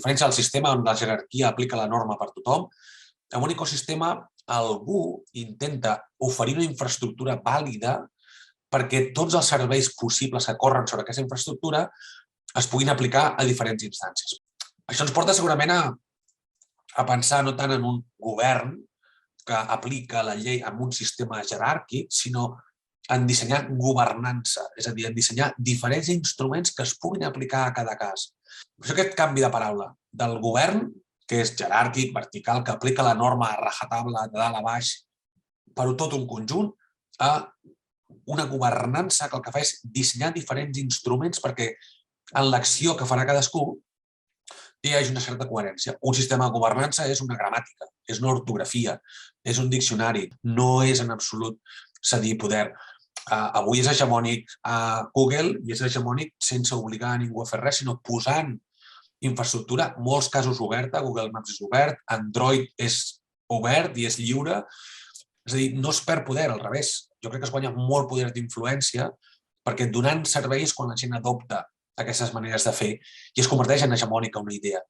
diferència del sistema on la jerarquia aplica la norma per tothom, en un ecosistema algú intenta oferir una infraestructura vàlida perquè tots els serveis possibles que corren sobre aquesta infraestructura es puguin aplicar a diferents instàncies. Això ens porta segurament a pensar no tant en un govern que aplica la llei en un sistema jeràrquic, sinó en dissenyar governança, és a dir, en dissenyar diferents instruments que es puguin aplicar a cada cas. Per això aquest canvi de paraula del govern, que és jeràrquic, vertical, que aplica la norma a rajatabla de dalt a baix per tot un conjunt, a una governança que el que fa és dissenyar diferents instruments perquè en l'acció que farà cadascú hi hagi una certa coherència. Un sistema de governança és una gramàtica, és una ortografia, és un diccionari, no és en absolut cedir poder. Avui és hegemònic a Google i és hegemònic sense obligar a ningú a fer res, sinó posant infraestructura, molts casos oberta, Google Maps és obert, Android és obert i és lliure. És a dir, no es perd poder, al revés. Jo crec que es guanya molt poder d'influència perquè donant serveis quan la gent adopta aquestes maneres de fer i es converteix en hegemònica una idea.